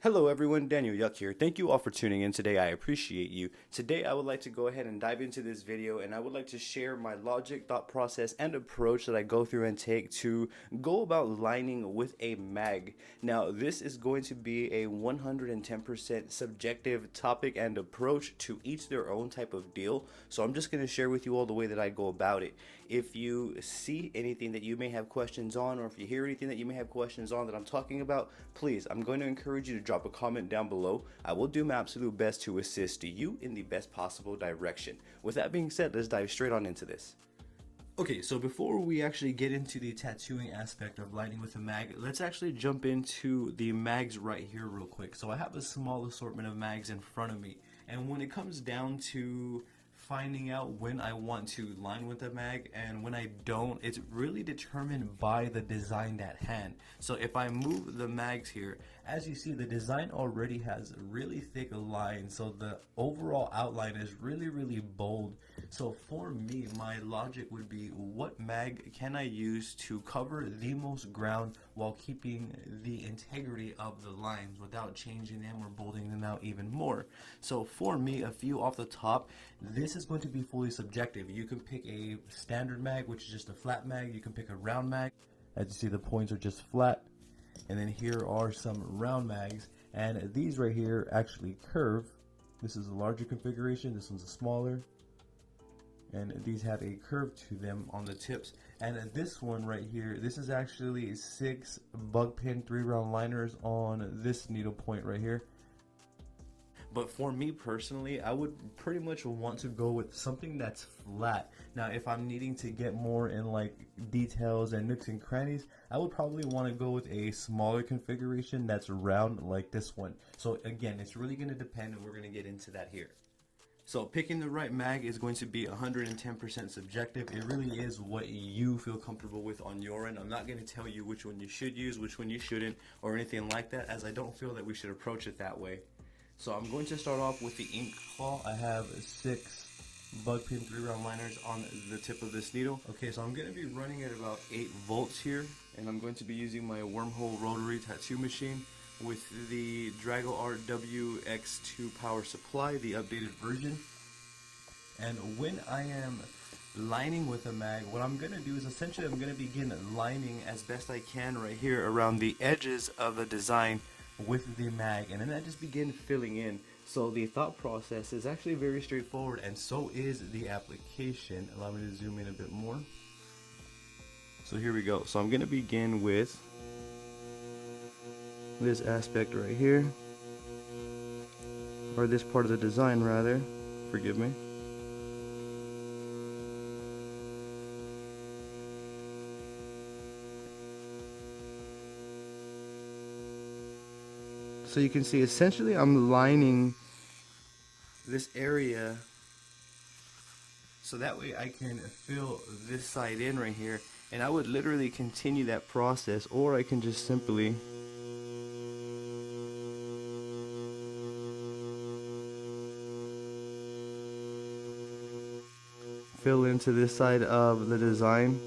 Hello everyone, Daniel Yuck here. Thank you all for tuning in today. I appreciate you. Today I would like to go ahead and dive into this video, and I would like to share my logic, thought process, and approach that I go through and take to go about lining with a mag. Now this is going to be a 110% subjective topic and approach, to each their own type of deal. So I'm just going to share with you all the way that I go about it. If you see anything that you may have questions on, or if you hear anything that you may have questions on that I'm talking about, please, I'm going to encourage you to drop a comment down below. I will do my absolute best to assist you in the best possible direction. With that being said, let's dive straight on into this. Okay, so before we actually get into the tattooing aspect of lighting with a mag, let's actually jump into the mags right here real quick. So I have a small assortment of mags in front of me, and when it comes down to finding out when I want to line with a mag and when I don't, it's really determined by the design at hand. So if I move the mags here, as you see, the design already has really thick lines, so the overall outline is really bold. So for me, my logic would be, what mag can I use to cover the most ground while keeping the integrity of the lines without changing them or bolding them out even more. So for me, a few off the top, this is going to be fully subjective. You can pick a standard mag, which is just a flat mag. You can pick a round mag. As you see, the points are just flat. And then here are some round mags, and these right here actually curve. This is a larger configuration, this one's a smaller, and these have a curve to them on the tips. And this one right here, this is actually 6 bug pin 3-round liners on this needle point right here. But for me personally, I would pretty much want to go with something that's flat. Now if I'm needing to get more in like details and nooks and crannies, I would probably want to go with a smaller configuration that's round like this one. So again, it's really going to depend, and we're going to get into that here. So picking the right mag is going to be 110% subjective. It really is what you feel comfortable with on your end. I'm not going to tell you which one you should use, which one you shouldn't, or anything like that, as I don't feel that we should approach it that way. So I'm going to start off with the Inkclaw. I have 6 bug pin 3-round liners on the tip of this needle. Okay, so I'm going to be running at about 8 volts here, and I'm going to be using my wormhole rotary tattoo machine with the Drago Art WX2 power supply, the updated version. And when I am lining with a mag, what I'm going to do is essentially I'm going to begin lining as best I can right here around the edges of the design with the mag, and then I just begin filling in. So the thought process is actually very straightforward, and so is the application. Allow me to zoom in a bit more. So here we go. So I'm going to begin with this aspect right here, or this part of the design rather, forgive me. So you can see essentially I'm lining this area so that way I can fill this side in right here, and I would literally continue that process, or I can just simply fill into this side of the design.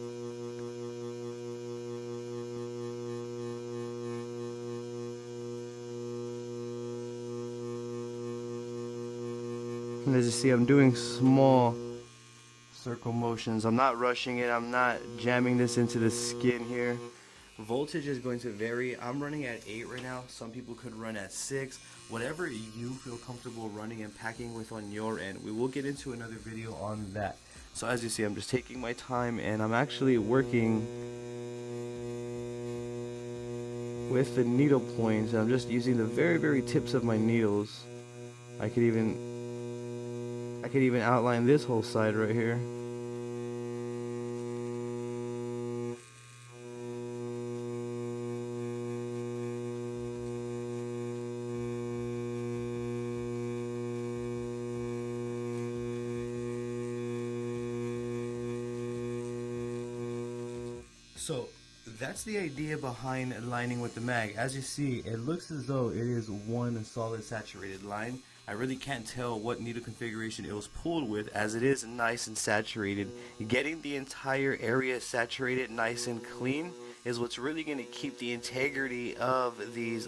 And as you see, I'm doing small circle motions. I'm not rushing it. I'm not jamming this into the skin here. Voltage is going to vary. I'm running at 8 right now. Some people could run at 6. Whatever you feel comfortable running and packing with on your end. We will get into another video on that. So as you see, I'm just taking my time, and I'm actually working with the needle points. I'm just using the very tips of my needles. I could even outline this whole side right here. So that's the idea behind lining with the mag. As you see, it looks as though it is one solid saturated line. I really can't tell what needle configuration it was pulled with, as it is nice and saturated. Getting the entire area saturated nice and clean is what's really going to keep the integrity of these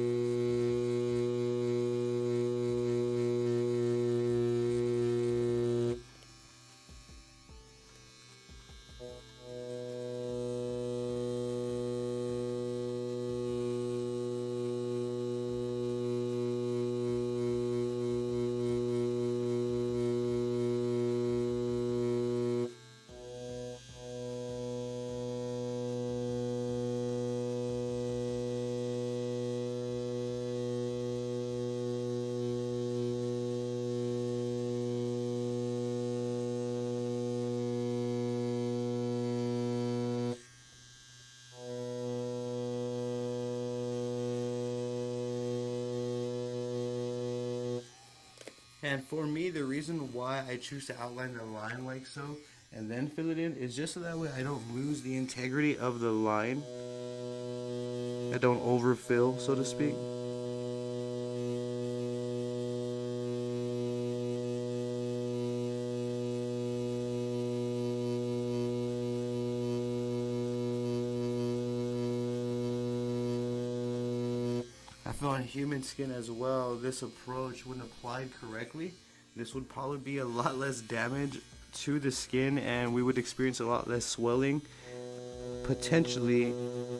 And for me, the reason why I choose to outline the line like so and then fill it in is just so that way I don't lose the integrity of the line. I don't overfill, so to speak. I feel on human skin as well, this approach, when applied correctly, this would probably be a lot less damage to the skin and we would experience a lot less swelling. Potentially,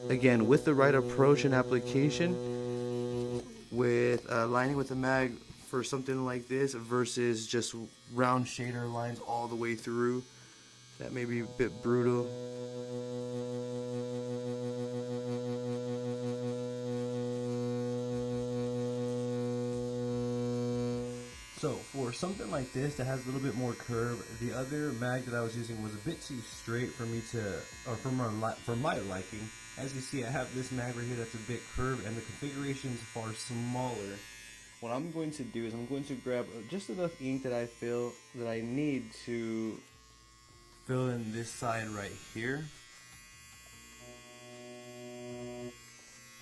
again, with the right approach and application, with lining with the mag for something like this versus just round shader lines all the way through, that may be a bit brutal. So for something like this that has a little bit more curve, the other mag that I was using was a bit too straight for me to, or for my liking. As you see, I have this mag right here that's a bit curved and the configuration is far smaller. What I'm going to do is I'm going to grab just enough ink that I feel that I need to fill in this side right here.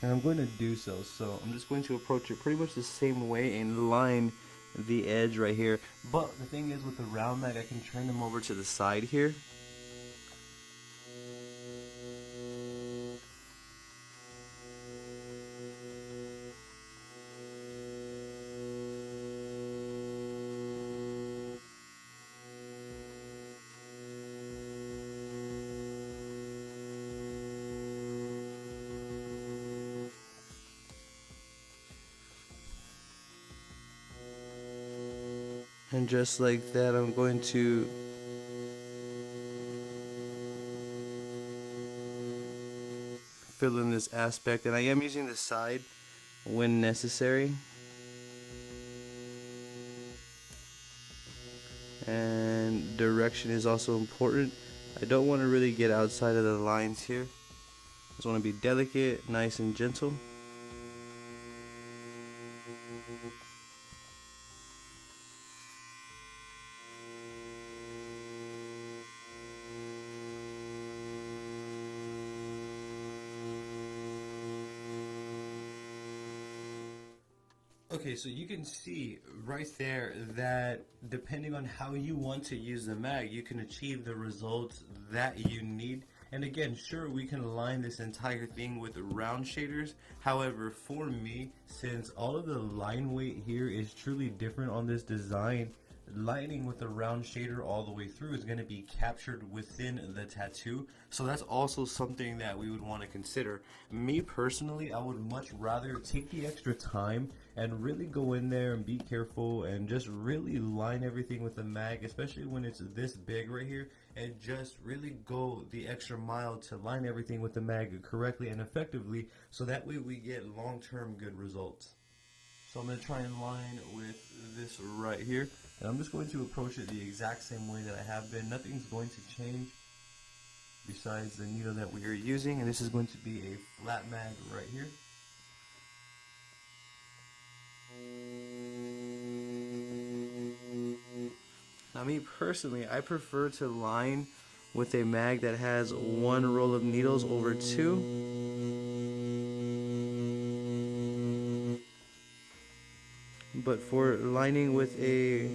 And I'm going to do so. So I'm just going to approach it pretty much the same way and line the edge right here. But the thing is, with the round mag, I can turn them over to the side here. And just like that, I'm going to fill in this aspect, and I am using the side when necessary. And direction is also important. I don't want to really get outside of the lines here. I just want to be delicate, nice and gentle. Okay, so you can see right there that depending on how you want to use the mag, you can achieve the results that you need. And again, sure, we can line this entire thing with round shaders. However, for me, since all of the line weight here is truly different on this design, lining with a round shader all the way through is going to be captured within the tattoo. So that's also something that we would want to consider. Me personally, I would much rather take the extra time and really go in there and be careful and just really line everything with the mag, especially when it's this big right here, and just really go the extra mile to line everything with the mag correctly and effectively, so that way we get long-term good results. So I'm going to try and line with this right here. And I'm just going to approach it the exact same way that I have been. Nothing's going to change besides the needle that we are using. And this is going to be a flat mag right here. Now me personally, I prefer to line with a mag that has one roll of needles over two. But for lining with a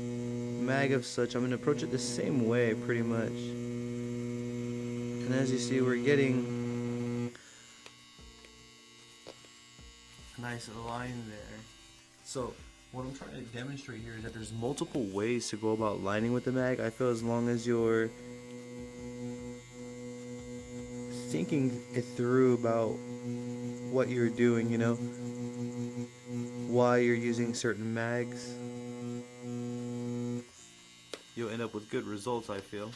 mag of such, I'm going to approach it the same way pretty much. And as you see, we're getting a nice line there. So what I'm trying to demonstrate here is that there's multiple ways to go about lining with the mag. I feel as long as you're thinking it through about what you're doing, you know, why you're using certain mags, you'll end up with good results, I feel.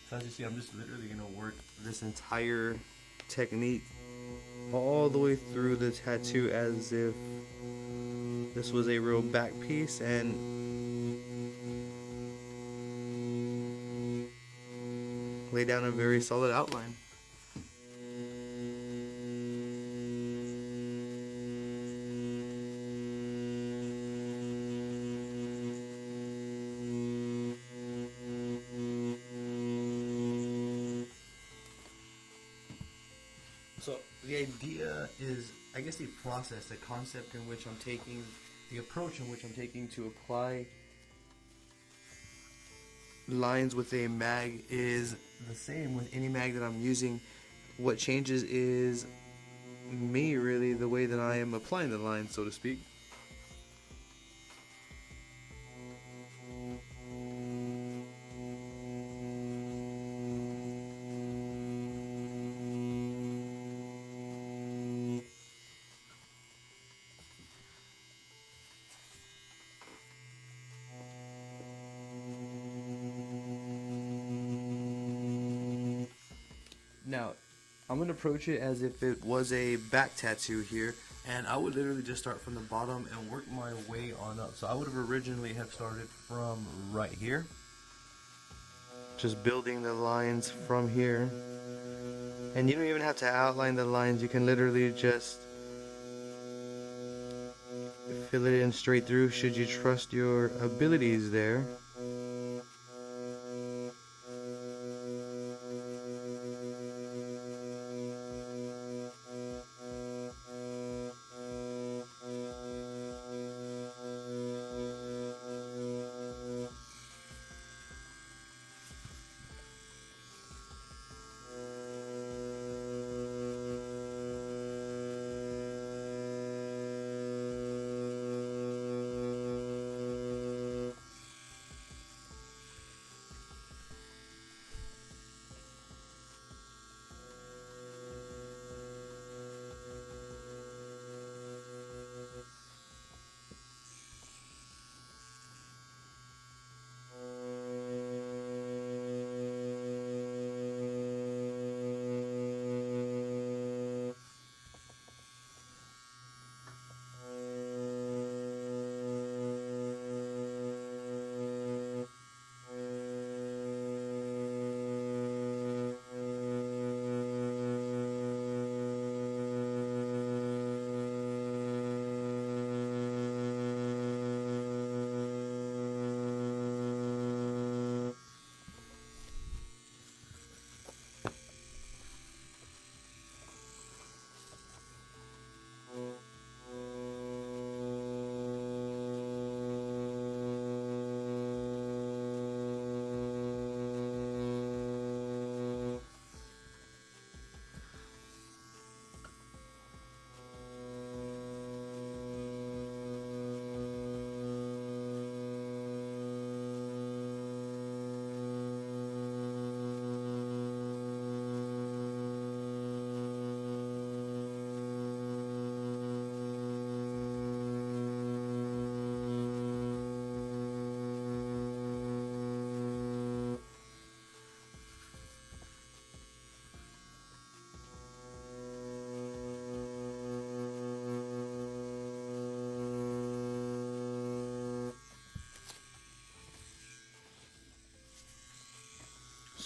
So as you see, I'm just literally going to work this entire technique all the way through the tattoo as if this was a real back piece, and lay down a very solid outline. the idea is, I guess, the process, the concept in which I'm taking, the approach in which I'm taking to apply lines with a mag is the same with any mag that I'm using. What changes is me, really, the way that I am applying the line, so to speak. Now, I'm going to approach it as if it was a back tattoo here, and I would literally just start from the bottom and work my way on up. So I would have originally have started from right here, just building the lines from here. And you don't even have to outline the lines, you can literally just fill it in straight through should you trust your abilities there.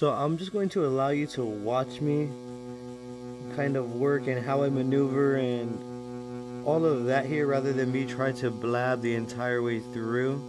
So I'm just going to allow you to watch me kind of work and how I maneuver and all of that here, rather than me try to blab the entire way through.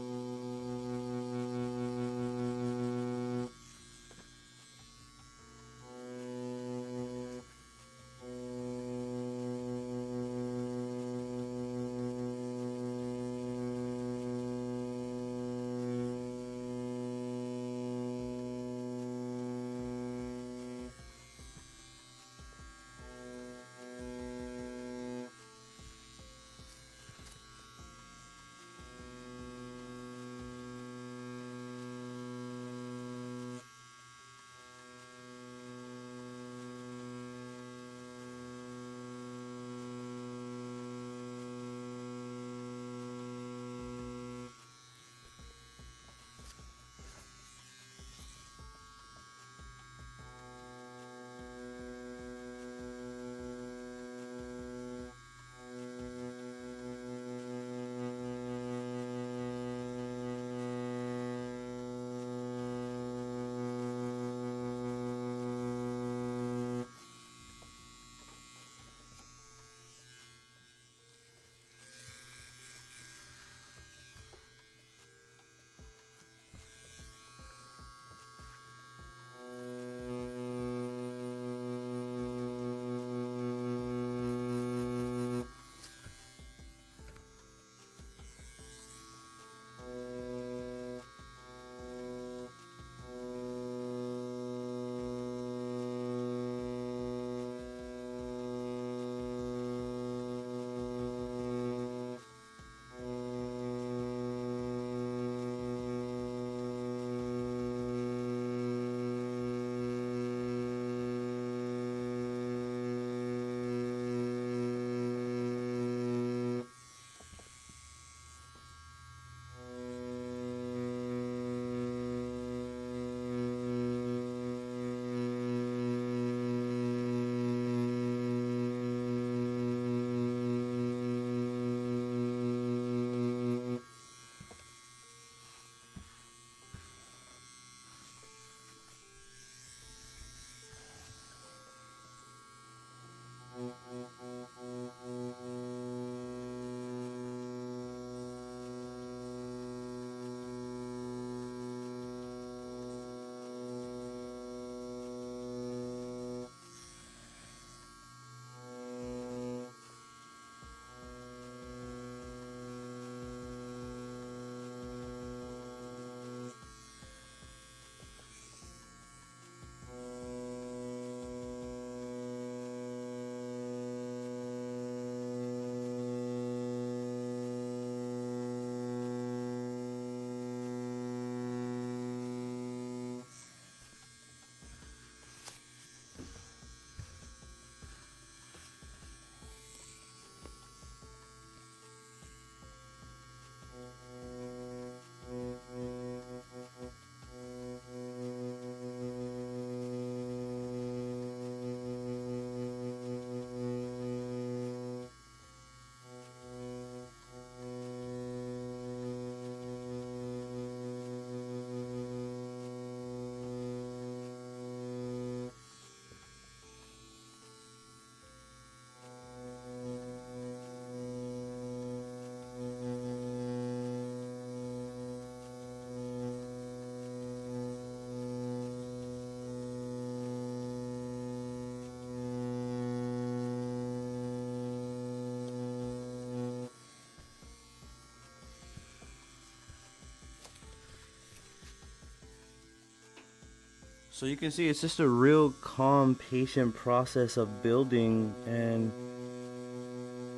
So you can see it's just a real calm, patient process of building and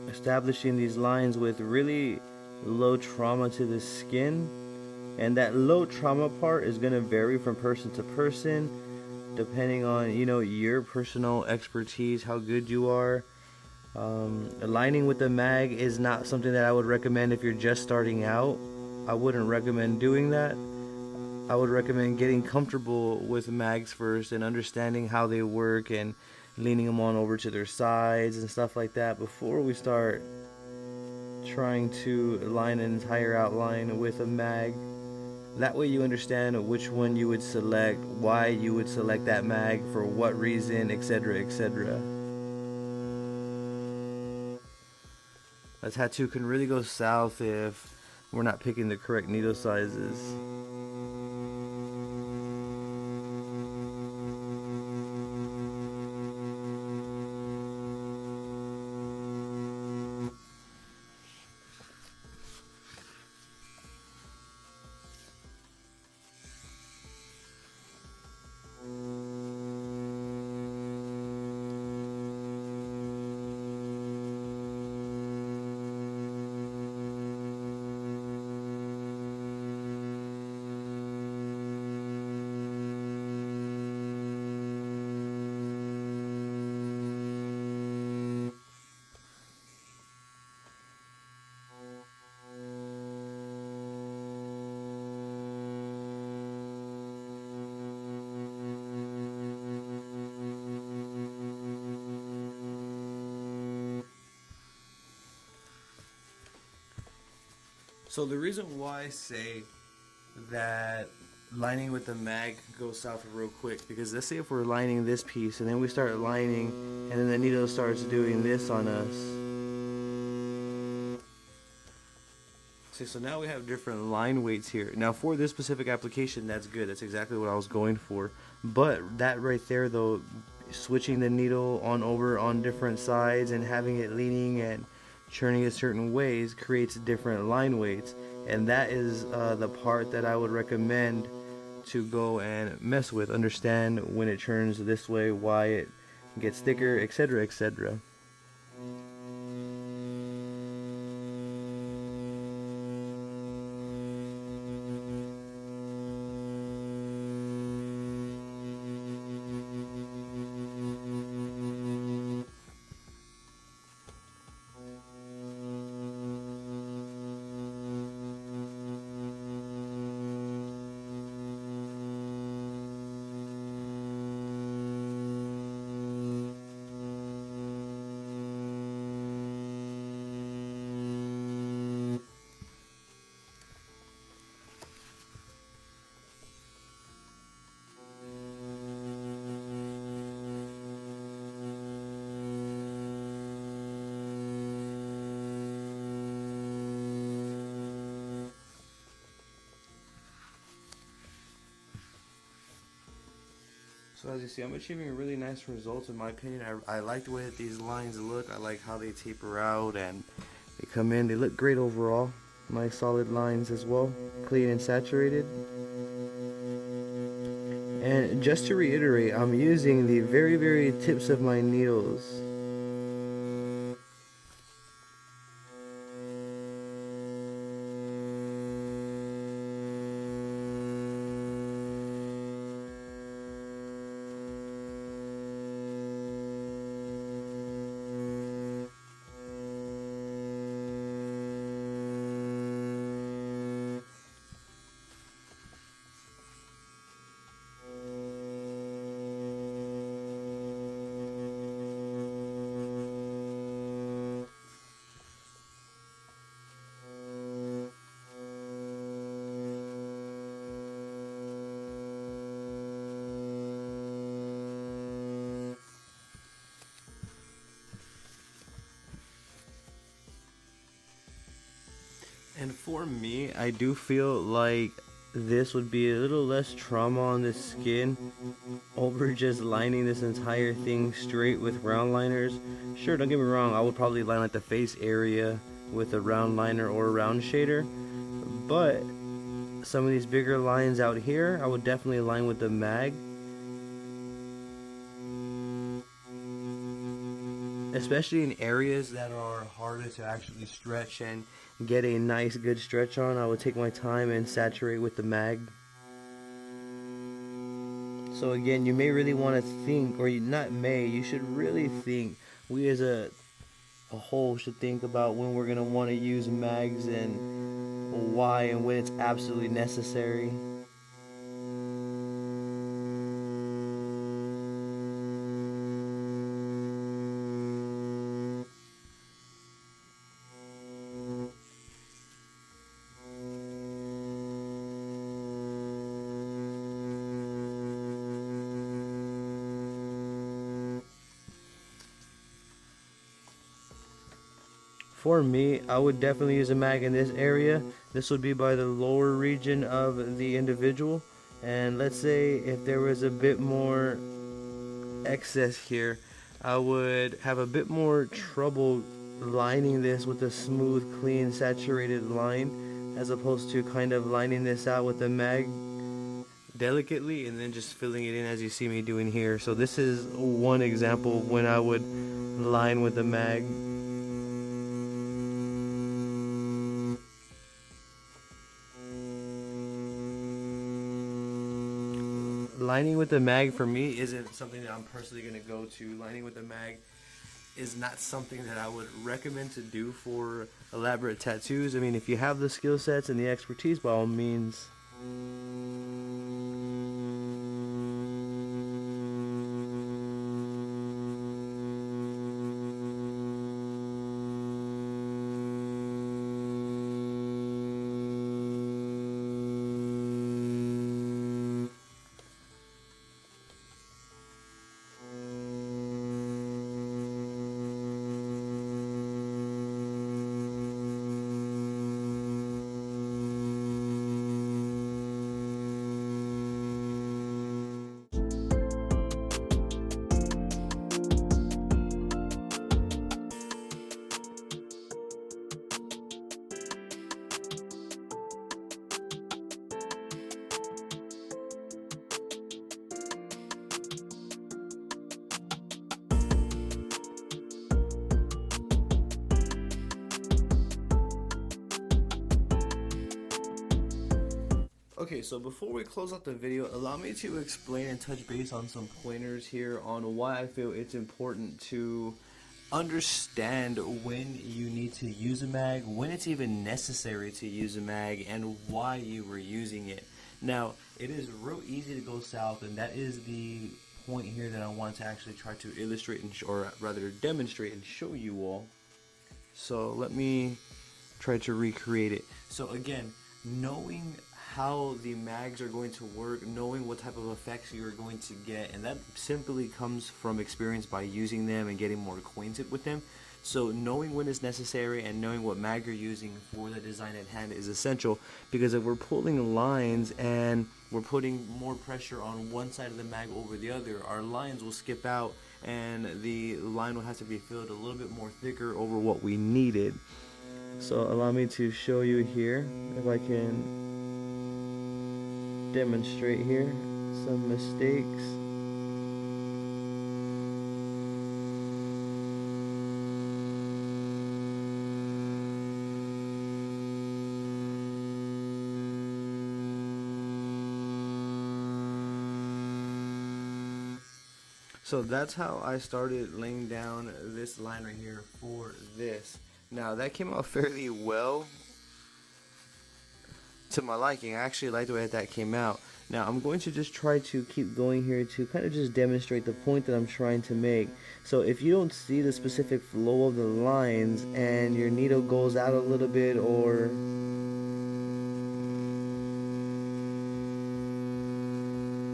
establishing these lines with really low trauma to the skin. And that low trauma part is going to vary from person to person, depending on, you know, your personal expertise, how good you are. Aligning with the mag is not something that I would recommend if you're just starting out. I wouldn't recommend doing that. I would recommend getting comfortable with mags first and understanding how they work and leaning them on over to their sides and stuff like that before we start trying to align an entire outline with a mag. That way you understand which one you would select, why you would select that mag, for what reason, etc., etc. A tattoo can really go south if we're not picking the correct needle sizes. So the reason why I say that lining with the mag goes south real quick, because let's say if we're lining this piece and then we start lining and then the needle starts doing this on us. See, so now we have different line weights here. Now for this specific application, that's good. That's exactly what I was going for. But that right there though, switching the needle on over on different sides and having it leaning and churning it certain ways creates different line weights, and that is the part that I would recommend to go and mess with. Understand when it churns this way, why it gets thicker, etc., etc. So as you see, I'm achieving really nice results in my opinion. I like the way that these lines look. I like how they taper out and they come in. They look great overall. Nice solid lines as well. Clean and saturated. And just to reiterate, I'm using the very tips of my needles. And for me, I do feel like this would be a little less trauma on the skin over just lining this entire thing straight with round liners. Sure, don't get me wrong, I would probably line like the face area with a round liner or a round shader, but some of these bigger lines out here I would definitely line with the mag, especially in areas that are harder to actually stretch and get a nice good stretch on. I would take my time and saturate with the mag. So again, you may really want to think, or you should really think, we as a whole should think about when we're going to want to use mags and why and when it's absolutely necessary. For me, I would definitely use a mag in this area. This would be by the lower region of the individual. And let's say if there was a bit more excess here, I would have a bit more trouble lining this with a smooth, clean, saturated line, as opposed to kind of lining this out with a mag delicately and then just filling it in as you see me doing here. So this is one example of when I would line with a mag. Lining with the mag for me isn't something that I'm personally going to go to. Lining with the mag is not something that I would recommend to do for elaborate tattoos. I mean, if you have the skill sets and the expertise, by all means. Okay, so before we close out the video, allow me to explain and touch base on some pointers here on why I feel it's important to understand when you need to use a mag, when it's even necessary to use a mag, and why you were using it. Now, it is real easy to go south, and that is the point here that I want to actually try to illustrate or rather demonstrate and show you all. So let me try to recreate it. So again, knowing how the mags are going to work, knowing what type of effects you're going to get, and that simply comes from experience by using them and getting more acquainted with them. So knowing when it's necessary and knowing what mag you're using for the design at hand is essential, because if we're pulling lines and we're putting more pressure on one side of the mag over the other, our lines will skip out and the line will have to be filled a little bit more thicker over what we needed. So allow me to show you here, if I can demonstrate here some mistakes. So that's how I started laying down this line right here for this. Now that came out fairly well to my liking. I actually like the way that came out. Now I'm going to just try to keep going here to kind of just demonstrate the point that I'm trying to make. So if you don't see the specific flow of the lines and your needle goes out a little bit, or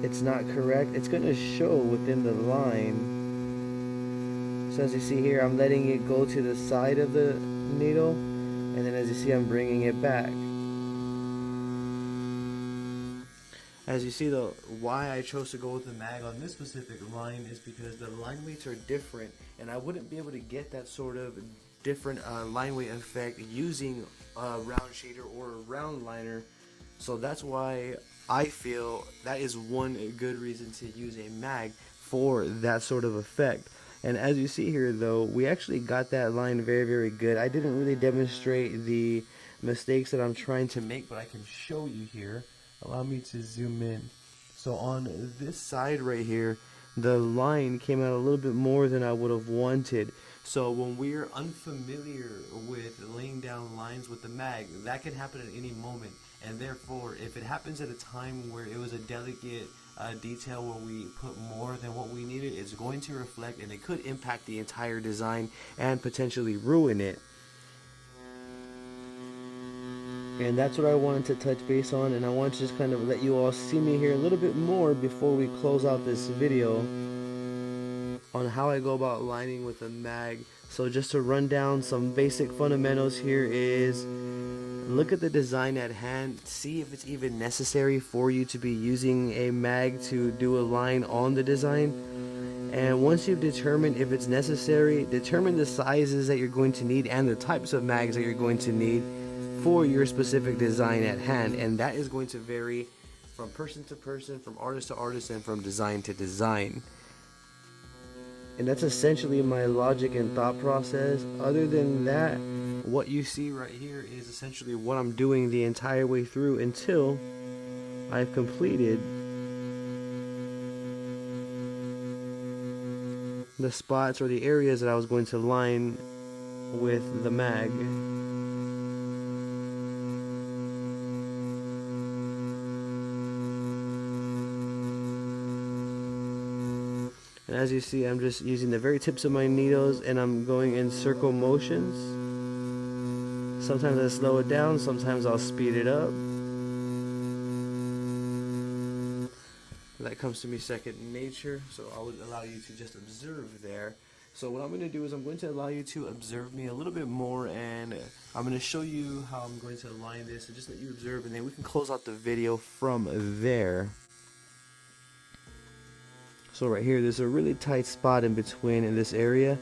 it's not correct, it's going to show within the line. So as you see here, I'm letting it go to the side of the needle, and then as you see, I'm bringing it back. As you see, though, why I chose to go with the mag on this specific line is because the line weights are different, and I wouldn't be able to get that sort of different line weight effect using a round shader or a round liner. So that's why I feel that is one good reason to use a mag for that sort of effect. And as you see here though, we actually got that line very good. I didn't really demonstrate the mistakes that I'm trying to make, but I can show you here. Allow me to zoom in. So on this side right here, the line came out a little bit more than I would have wanted. So when we're unfamiliar with laying down lines with the mag, that can happen at any moment. And therefore, if it happens at a time where it was a delicate detail where we put more than what we needed, it's going to reflect, and it could impact the entire design and potentially ruin it. And that's what I wanted to touch base on, and I want to just kind of let you all see me here a little bit more before we close out this video on how I go about lining with a mag. So just to run down some basic fundamentals here is look at the design at hand, see if it's even necessary for you to be using a mag to do a line on the design. And once you've determined if it's necessary, determine the sizes that you're going to need and the types of mags that you're going to need for your specific design at hand. And that is going to vary from person to person, from artist to artist, and from design to design. And that's essentially my logic and thought process. Other than that, what you see right here is essentially what I'm doing the entire way through until I've completed the spots or the areas that I was going to line with the mag. And as you see, I'm just using the very tips of my needles and I'm going in circle motions. Sometimes I slow it down, sometimes I'll speed it up. That comes to me second nature, so I would allow you to just observe there. So what I'm going to do is I'm going to allow you to observe me a little bit more, and I'm going to show you how I'm going to align this and just let you observe, and then we can close out the video from there. So right here, there's a really tight spot in between in this area.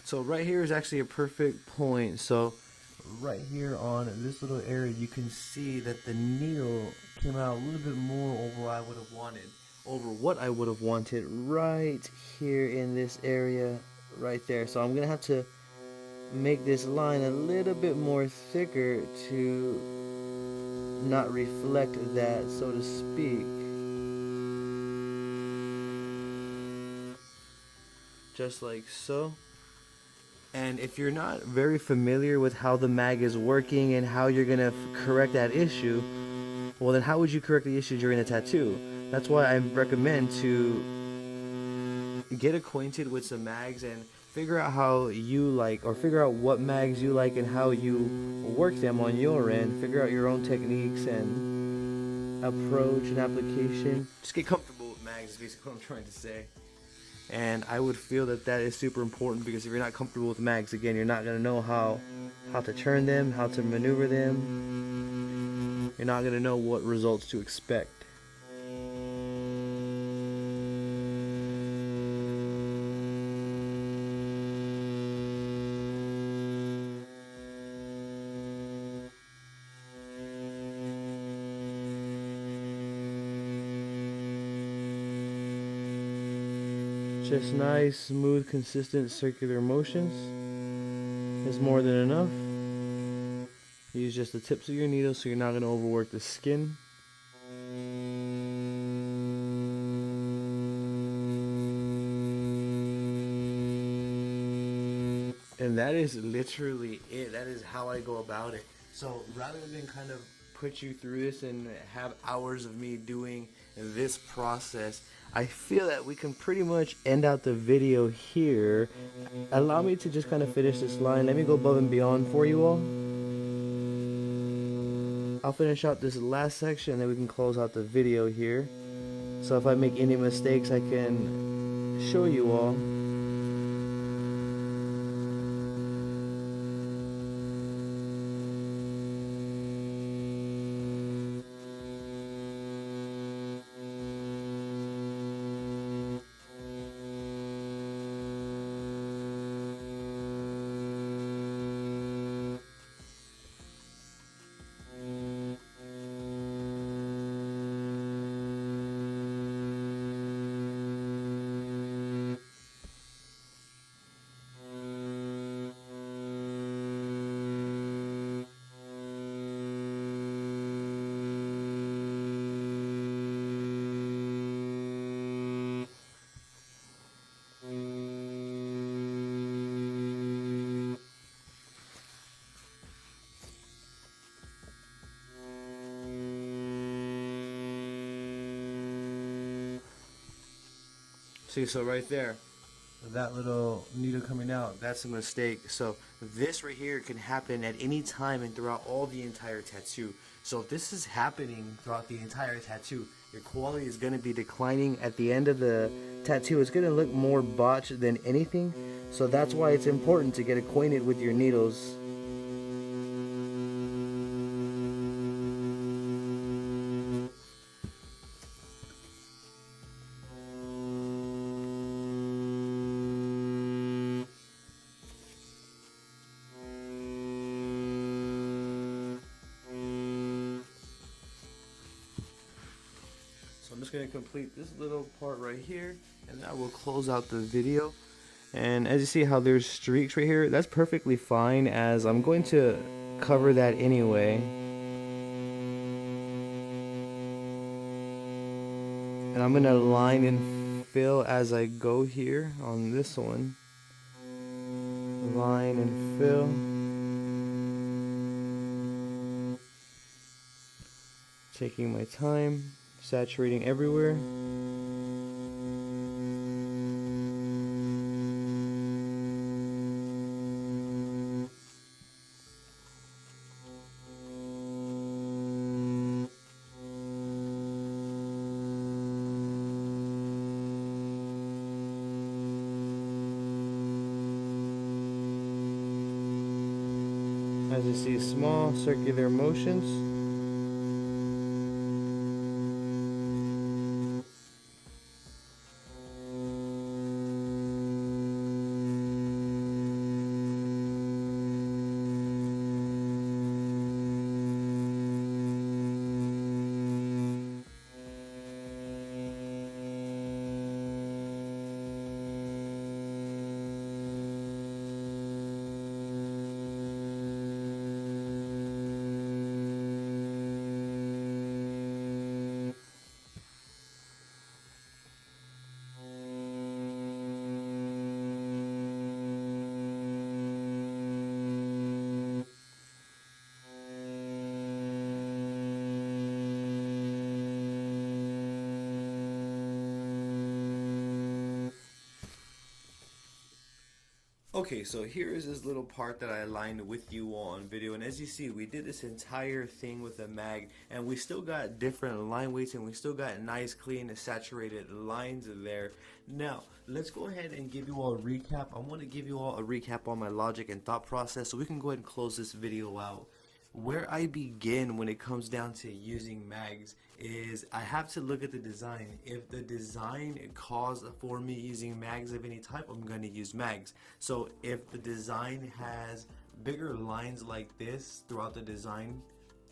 So right here is actually a perfect point. So right here on this little area, you can see that the needle came out a little bit more over what I would have wanted right here in this area right there. So I'm gonna have to make this line a little bit more thicker to not reflect that, so to speak. Just like so. And if you're not very familiar with how the mag is working and how you're going to correct that issue, well then how would you correct the issue during a tattoo? That's why I recommend to get acquainted with some mags and figure out how you like, or figure out what mags you like and how you work them on your end. Figure out your own techniques and approach and application. Just get comfortable with mags is basically what I'm trying to say. And I would feel that that is super important, because if you're not comfortable with mags, again, you're not going to know how to turn them, how to maneuver them. You're not going to know what results to expect. Just nice, smooth, consistent circular motions is more than enough. Use just the tips of your needles so you're not going to overwork the skin. And that is literally it. That is how I go about it. So rather than kind of put you through this and have hours of me doing this process, I feel that we can pretty much end out the video here. Allow me to just kind of finish this line. Let me go above and beyond for you all. I'll finish out this last section and then we can close out the video here. So if I make any mistakes, I can show you all. See, so right there, that little needle coming out, that's a mistake. So this right here can happen at any time and throughout all the entire tattoo. So if this is happening throughout the entire tattoo, your quality is going to be declining. At the end of the tattoo, it's going to look more botched than anything. So that's why it's important to get acquainted with your needles. So I'm just going to complete this little part right here, and that will close out the video. And as you see how there's streaks right here, that's perfectly fine, as I'm going to cover that anyway. And I'm going to line and fill as I go here on this one. Line and fill. Taking my time, saturating everywhere. As you see, small circular motions. Okay, so here is this little part that I aligned with you all on video, and as you see, we did this entire thing with a mag, and we still got different line weights, and we still got nice, clean, saturated lines there. Now, let's go ahead and give you all a recap. I want to give you all a recap on my logic and thought process, so we can go ahead and close this video out. Where I begin when it comes down to using mags is I have to look at the design. If the design calls for me using mags of any type, I'm going to use mags. So if the design has bigger lines like this throughout the design,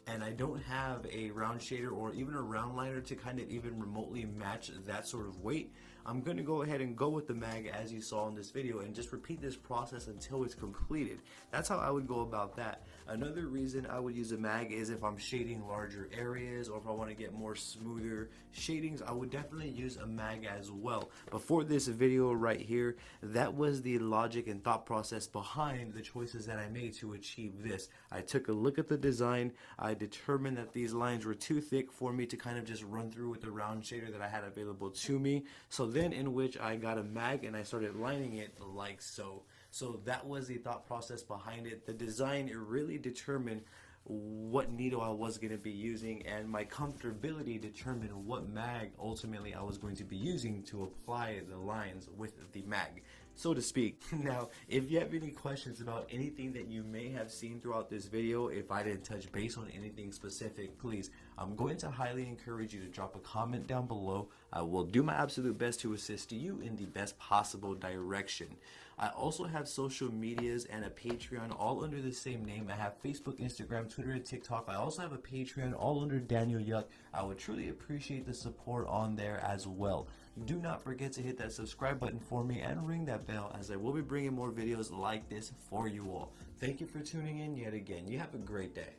and I don't have a round shader or even a round liner to kind of even remotely match that sort of weight, I'm going to go ahead and go with the mag as you saw in this video and just repeat this process until it's completed. That's how I would go about that. Another reason I would use a mag is if I'm shading larger areas or if I want to get more smoother shadings, I would definitely use a mag as well. But for this video right here, that was the logic and thought process behind the choices that I made to achieve this. I took a look at the design, I determined that these lines were too thick for me to kind of just run through with the round shader that I had available to me. So then in which I got a mag and I started lining it like so. So that was the thought process behind it. The design, it really determined what needle I was going to be using, and my comfortability determined what mag ultimately I was going to be using to apply the lines with the mag, so to speak. Now, if you have any questions about anything that you may have seen throughout this video, if I didn't touch base on anything specific, please, I'm going to highly encourage you to drop a comment down below. I will do my absolute best to assist you in the best possible direction. I also have social medias and a Patreon all under the same name. I have Facebook, Instagram, Twitter, and TikTok. I also have a Patreon all under Daniel Yuck. I would truly appreciate the support on there as well. Do not forget to hit that subscribe button for me and ring that bell, as I will be bringing more videos like this for you all. Thank you for tuning in yet again. You have a great day.